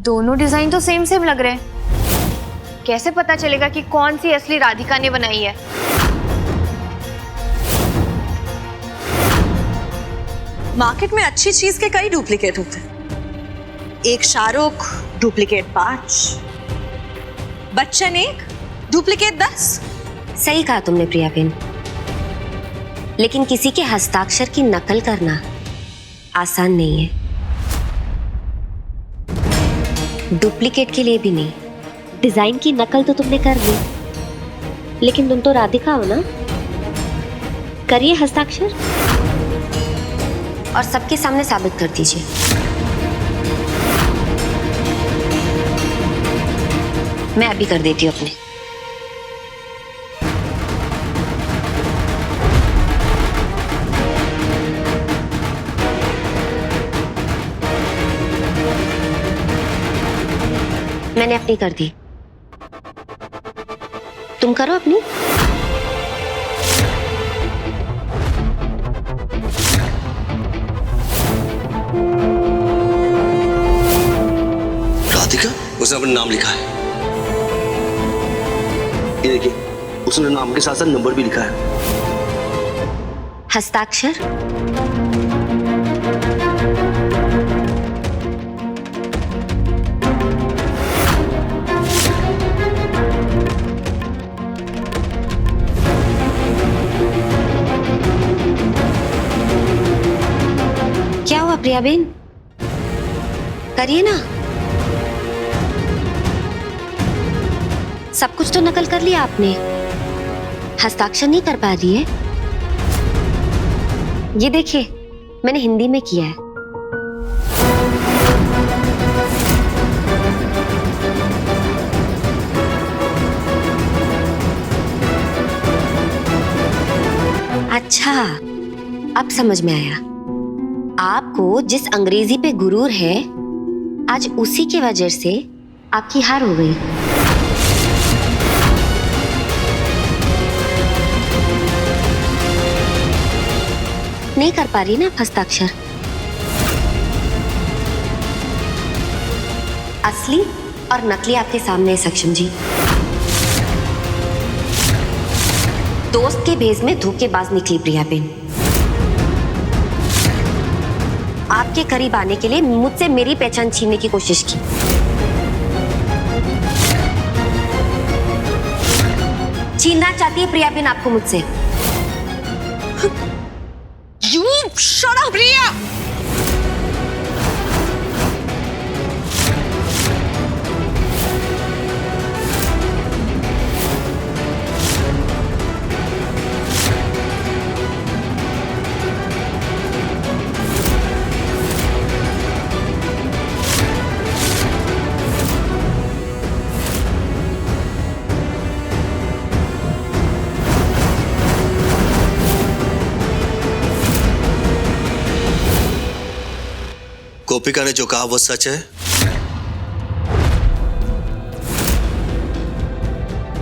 दोनों डिजाइन तो same same लग रहे हैं। कैसे पता चलेगा कि कौन सी असली राधिका ने बनाई है? मार्केट में अच्छी चीज के कई डुप्लीकेट होते हैं। एक शाहरुख, डुप्लीकेट 5, बच्चन 1, डुप्लीकेट 10। सही कहा तुमने प्रिया बहन, लेकिन किसी के हस्ताक्षर की नकल करना आसान नहीं है। डुप्लीकेट के लिए भी नहीं, डिजाइन की नकल तो तुमने कर ली, लेकिन तुम तो राधिका हो ना। करिए हस्ताक्षर और सबके सामने साबित कर दीजिए। मैं अभी कर देती हूँ अपने। मैंने अपनी कर दी, तुम करो अपनी। राधिका, उसने अपना नाम लिखा है। ये देखिए, उसने नाम के साथ साथ नंबर भी लिखा है। हस्ताक्षर क्या हुआ प्रिया बेन, करिए ना। सब कुछ तो नकल कर लिया आपने, हस्ताक्षर नहीं कर पा रही है। ये देखिए, मैंने हिंदी में किया है। अच्छा, अब समझ में आया। आपको जिस अंग्रेजी पे गुरूर है, आज उसी की वजह से आपकी हार हो गई। नहीं कर पा रही ना हस्ताक्षर। असली और नकली आपके सामने है सक्षम जी। दोस्त के भेष में धोखेबाज निकली प्रिया बेन। आपके करीब आने के लिए मुझसे मेरी पहचान छीनने की कोशिश की। छीनना चाहती है प्रिया बेन आपको मुझसे। You shut up, Priya! गोपिका ने जो कहा वो सच है?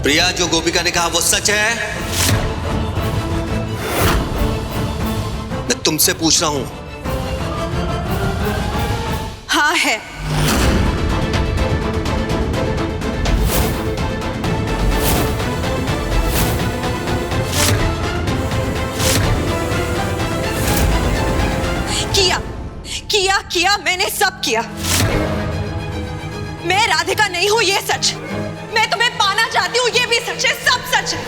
प्रिया, जो गोपिका ने कहा वो सच है? मैं तुमसे पूछ रहा हूं। हाँ है। किया मैंने सब किया। मैं राधिका नहीं हूं, ये सच। मैं तुम्हें पाना चाहती हूं, ये भी सच है। सब सच है।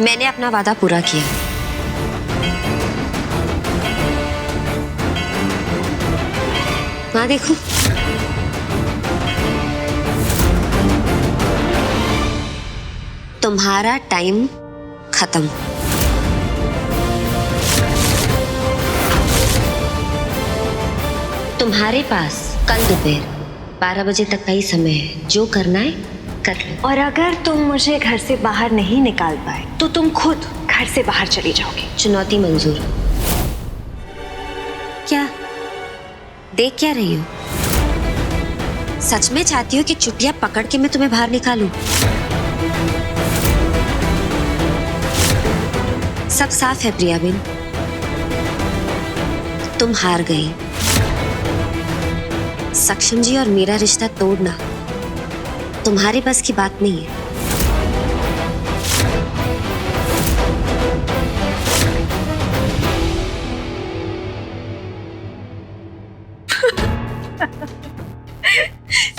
मैंने अपना वादा पूरा किया। वहां देखो, तुम्हारा टाइम खत्म। तुम्हारे पास कल दोपहर 12 बजे तक का ही समय है। जो करना है कर लो। और अगर तुम मुझे घर से बाहर नहीं निकाल पाए तो तुम खुद घर घर से बाहर चली जाओगी। चुनौती मंजूर। क्या देख क्या रही हो? सच में चाहती हो कि चुटिया पकड़ के मैं तुम्हें बाहर निकालूं? सब साफ है प्रिया बिन, तुम हार गई। सक्षम जी और मेरा रिश्ता तोड़ना तुम्हारे बस की बात नहीं है।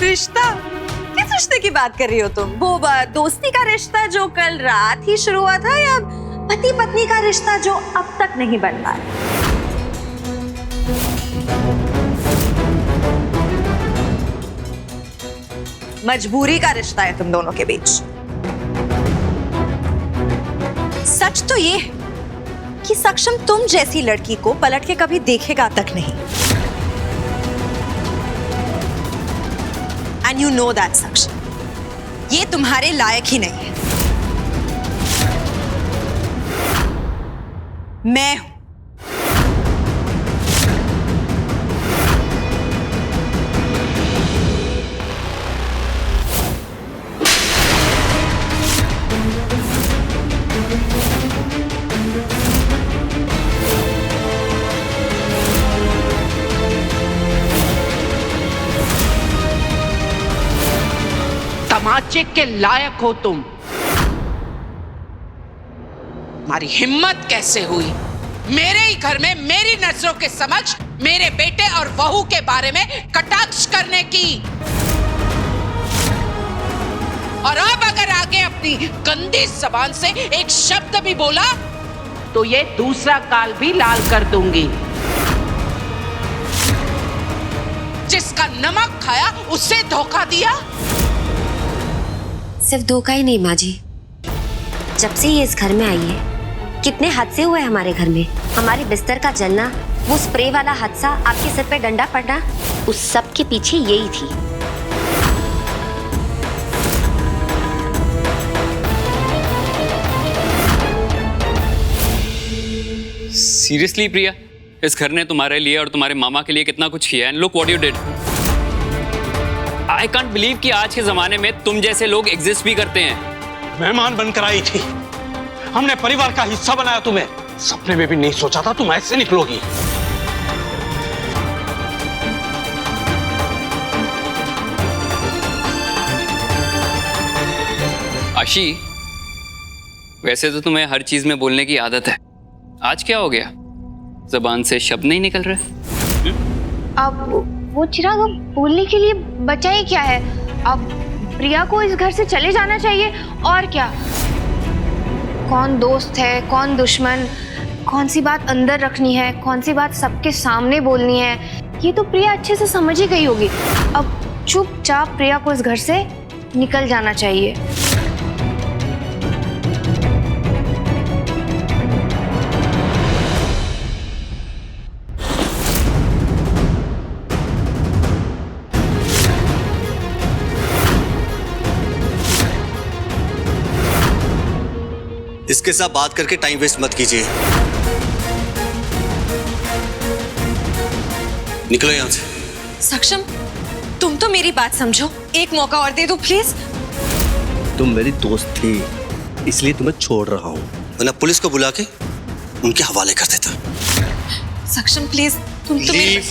रिश्ता? किस रिश्ते की बात कर रही हो तुम? वो दोस्ती का रिश्ता जो कल रात ही शुरू हुआ था, या पति पत्नी का रिश्ता जो अब तक नहीं बन पाया? मजबूरी का रिश्ता है तुम दोनों के बीच। सच तो ये है कि सक्षम तुम जैसी लड़की को पलट के कभी देखेगा तक नहीं। And you know that, सक्षम, ये तुम्हारे लायक ही नहीं है। मैं हूं। तमाचे के लायक हो तुम। तुम्हारी हिम्मत कैसे हुई मेरे ही घर में मेरी नजरों के समक्ष मेरे बेटे और बहू के बारे में कटाक्ष करने की? और अब अगर आगे अपनी गंदी जबान से एक शब्द भी बोला तो ये दूसरा काल भी लाल कर दूंगी। जिसका नमक खाया उससे धोखा दिया। सिर्फ धोखा ही नहीं माँ जी, जब से ये इस घर में आई है कितने हादसे हुए हमारे घर में। हमारे बिस्तर का जलना, वो स्प्रे वाला हादसा, आपके सिर पे डंडा पड़ना, उस सब के पीछे यही थी। सीरियसली प्रिया, इस घर ने तुम्हारे लिए और तुम्हारे मामा के लिए कितना कुछ किया है। Look what you did. I can't believe कि आज के जमाने में तुम जैसे लोग एग्जिस्ट भी करते हैं। मेहमान बनकर आई थी, हमने परिवार का हिस्सा बनाया तुम्हें। सपने में भी नहीं सोचा था तुम ऐसे निकलोगी। आशी, वैसे तो तुम्हें हर चीज में बोलने की आदत है, आज क्या हो गया? जबान से शब्द नहीं निकल रहे? अब वो चिराग अब बोलने के लिए बचा ही क्या है? अब प्रिया को इस घर से चले जाना चाहिए और क्या। कौन दोस्त है, कौन दुश्मन, कौन सी बात अंदर रखनी है, कौन सी बात सबके सामने बोलनी है, ये तो प्रिया अच्छे से समझ ही गई होगी। अब चुपचाप प्रिया को इस घर से निकल जाना चाहिए। इसके साथ बात करके टाइम वेस्ट मत कीजिए। निकलो यहां से। सक्षम, तुम तो मेरी बात समझो, एक मौका और दे दो प्लीज। तुम मेरी दोस्त थी, इसलिए तुम्हें छोड़ रहा हूं, वरना पुलिस को बुला के उनके हवाले कर देता। सक्षम प्लीज, तुम तो मेरी...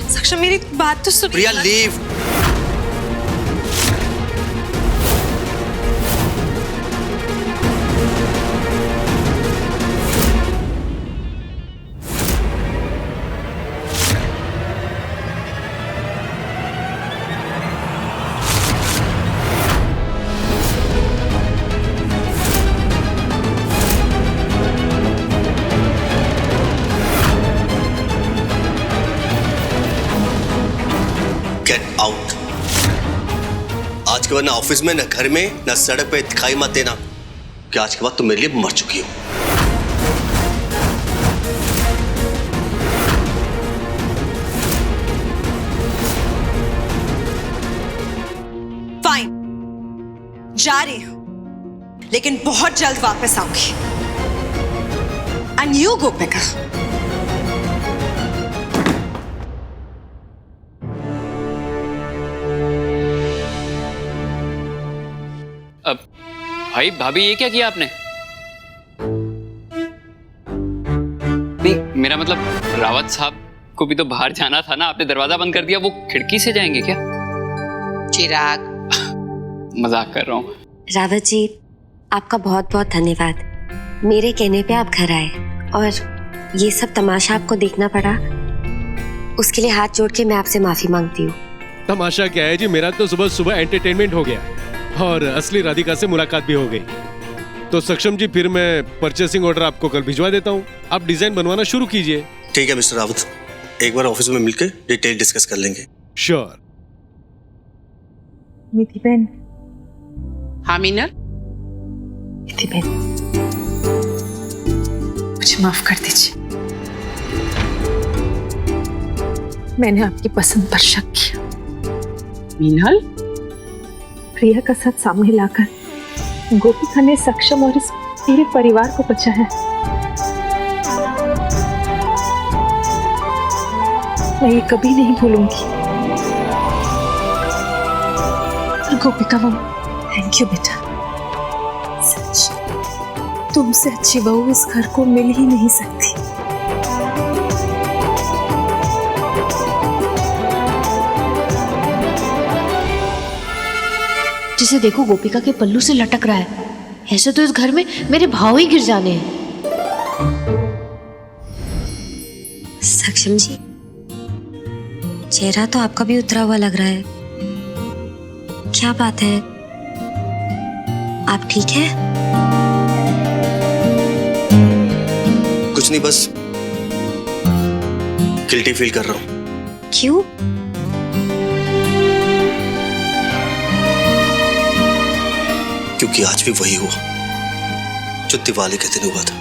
सक्षम मेरी बात तो सुनिए। प्रिया लीव। Get out. आज के बाद ना ऑफिस में, ना घर में, ना सड़क पे दिखाई मत देना कि आज के बाद तुम मेरे लिए मर चुकी हो। फाइन, जा रही हूं, लेकिन बहुत जल्द वापस आऊंगी। एंड यू गोपिका, अब भाई भाभी ये क्या किया आपने? नहीं मेरा मतलब रावत साहब को भी तो बाहर जाना था ना, आपने दरवाजा बंद कर दिया, वो खिड़की से जाएंगे क्या? चिराग, मजाक कर रहा हूँ। रावत जी, आपका बहुत बहुत धन्यवाद। मेरे कहने पे आप घर आए और ये सब तमाशा आपको देखना पड़ा, उसके लिए हाथ जोड़ के मैं आपसे माफी मांगती हूँ। तमाशा क्या है जी, मेरा तो सुबह सुबह एंटरटेनमेंट हो गया और असली राधिका से मुलाकात भी हो गई। तो सक्षम जी, फिर मैं परचेसिंग ऑर्डर आपको कल भिजवा देता हूँ, आप डिजाइन बनवाना शुरू कीजिए। ठीक है मिस्टर रावत, एक बार ऑफिस में मिलकर डिटेल डिस्कस कर लेंगे। श्योर। निधि बहन, हाँ मीनल, निधि बहन, मुझे माफ कर दीजिए। मैंने आपकी पसंद पर शक किया। मीनल, प्रिया का साथ सामने लाकर गोपिका ने सक्षम और इस पूरे परिवार को बचाया। मैं ये कभी नहीं भूलूंगी। गोपिका मम्मी, थैंक यू बेटा। सच, तुमसे अच्छी बहू इस घर को मिल ही नहीं सकती। जिसे देखो गोपिका के पल्लू से लटक रहा है, ऐसे तो इस घर में मेरे भाव ही गिर जाने हैं। सक्षम जी, चेहरा तो आपका भी उतरा हुआ लग रहा है, क्या बात है? आप ठीक है? कुछ नहीं, बस गिल्टी फील कर रहा हूँ। क्यों? क्योंकि आज भी वही हुआ जो दिवाली के दिन हुआ था।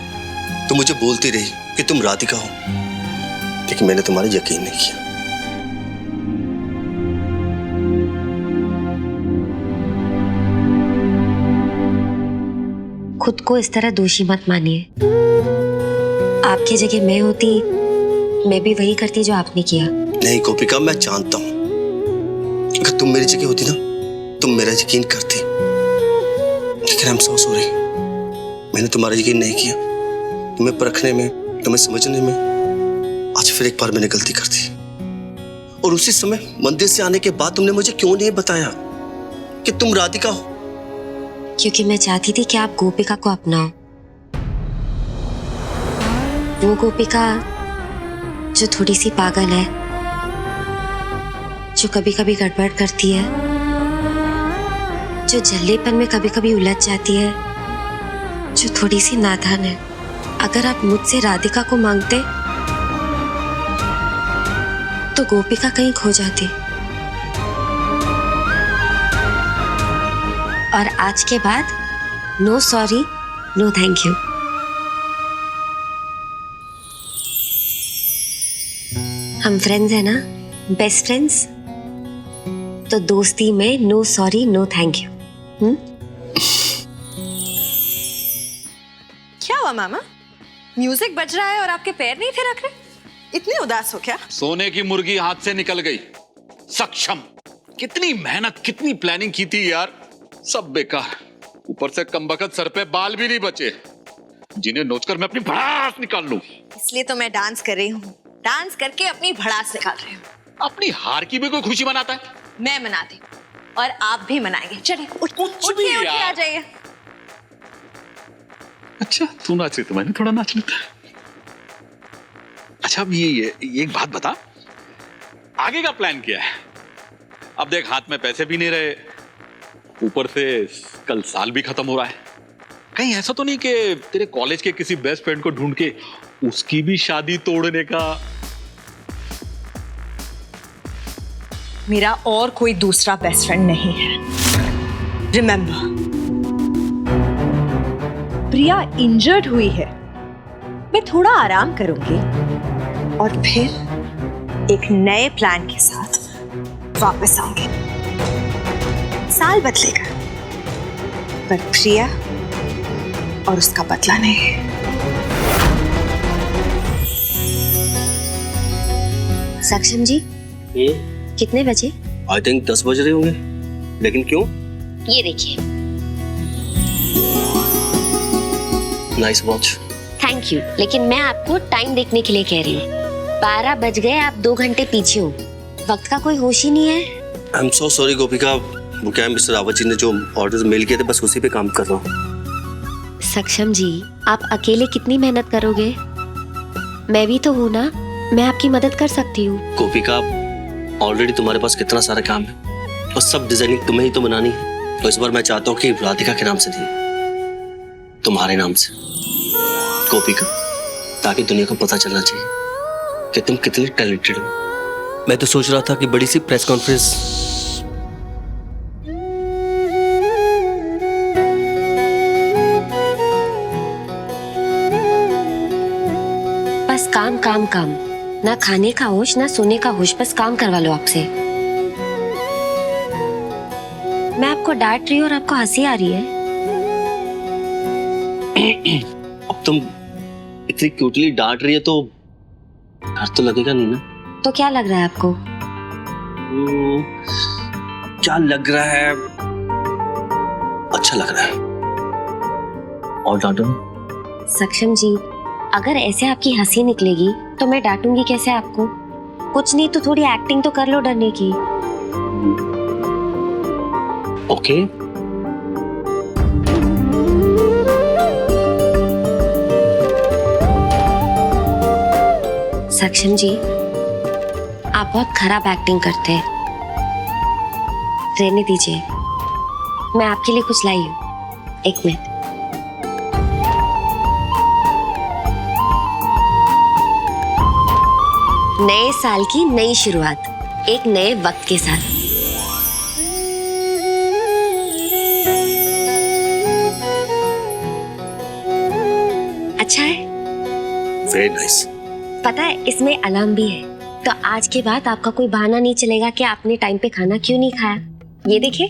तुम मुझे बोलती रही कि तुम राधिका हो, लेकिन मैंने तुम्हारा यकीन नहीं किया। खुद को इस तरह दोषी मत मानिए। आपकी जगह मैं होती, मैं भी वही करती जो आपने किया। नहीं गोपिका, मैं जानता हूं, अगर तुम मेरी जगह होती ना, तुम मेरा यकीन करती। लेकिन I'm so sorry, मैंने तुम्हारा यकीन नहीं किया। तुम्हें परखने में, तुम्हें समझने में आज फिर एक बार मैंने गलती कर दी। और उसी समय मंदिर से आने के बाद तुमने मुझे क्यों नहीं बताया कि तुम राधिका हो? क्योंकि मैं चाहती थी कि आप गोपिका को अपनाओ। वो गोपिका जो थोड़ी सी पागल है, जो कभी कभी गड़बड़ करती है, जो जल्लेपन में कभी कभी उलझ जाती है, जो थोड़ी सी नादान है। अगर आप मुझसे राधिका को मांगते तो गोपिका कहीं खो जाती। और आज के बाद no sorry, no thank you. हम फ्रेंड्स हैं ना, बेस्ट फ्रेंड्स। तो दोस्ती में no sorry, no thank you. क्या हुआ मामा? म्यूजिक बज रहा है और आपके पैर नहीं थिरक रहे? इतने उदास हो क्या? सोने की मुर्गी हाथ से निकल गई। सक्षम, कितनी मेहनत, कितनी प्लानिंग की थी यार, सब बेकार। ऊपर से कमबख्त सर पे बाल भी नहीं बचे, जिन्हें नोचकर मैं अपनी भड़ास निकाल लूं। इसलिए तो मैं डांस कर रही हूँ, डांस करके अपनी भड़ास निकाल रही हूँ। अपनी हार की भी कोई खुशी मनाता है? मैं मनाती हूँ और आप भी मनाएंगे। चलिए उठिए आ जाइए। अच्छा तू नाच रही, तो मैंने थोड़ा नाच लेता। अच्छा अब ये एक बात बता, आगे का प्लान क्या है? अब देख हाथ में पैसे भी नहीं रहे, ऊपर से कल साल भी खत्म हो रहा है। कहीं ऐसा तो नहीं कि तेरे कॉलेज के किसी बेस्ट फ्रेंड को ढूंढ के उसकी भी शादी तोड़ने का? मेरा और कोई दूसरा बेस्ट फ्रेंड नहीं है। रिमेंबर, प्रिया इंजर्ड हुई है, मैं थोड़ा आराम करूंगी और फिर एक नए प्लान के साथ वापस आऊंगी। साल बदलेगा पर प्रिया और उसका बदला नहीं। सक्षम जी कितने बजे? आई थिंक 10 बज रहे होंगे, लेकिन क्यों? ये देखिए। Nice watch. थैंक यू, लेकिन मैं आपको टाइम देखने के लिए कह रही हूँ। 12 बज गए, आप 2 घंटे पीछे हो। वक्त का कोई होश ही नहीं है। आई एम सो सॉरी गोपिका, वो क्या है, मिस्टर रावत जी ने जो ऑर्डर्स मेल किए थे बस उसी पे काम कर रहा हूँ। सक्षम जी, आप अकेले कितनी मेहनत करोगे? मैं भी तो हूँ ना, मैं आपकी मदद कर सकती हूँ। गोपिका, ऑलरेडी तुम्हारे पास कितना सारा काम है और सब डिजाइनिंग तुम्हें ही तो बनानी है। तो इस बार मैं चाहता हूँ कि राधिका के नाम से नहीं, तुम्हारे नाम से गोपिका, ताकि दुनिया को पता चलना चाहिए कि तुम कितनी टैलेंटेड हो। मैं तो सोच रहा था कि बड़ी सी प्रेस कॉन्फ्रेंस। बस काम काम काम, ना खाने का होश ना सोने का होश, बस काम करवा लो आपसे। मैं आपको डांट रही हूँ और आपको हंसी आ रही है। अब तुम इतनी क्यूटली डांट रही है तो डर तो लगेगा नहीं ना? तो क्या लग रहा है आपको? क्या लग रहा है? अच्छा लग रहा है। और डांटो ना। सक्षम जी, अगर ऐसे आपकी हंसी निकलेगी तो मैं डांटूंगी कैसे आपको? कुछ नहीं तो थोड़ी एक्टिंग तो कर लो डरने की। ओके। सक्षम जी, आप बहुत खराब एक्टिंग करते हैं। रहने दीजिए, मैं आपके लिए कुछ लाई हूँ। 1 मिनट। नए साल की नई शुरुआत, एक नए वक्त के साथ। अच्छा है? Very nice. पता है इसमें अलार्म भी है, तो आज के बाद आपका कोई बहाना नहीं चलेगा कि आपने टाइम पे खाना क्यों नहीं खाया। ये देखिए।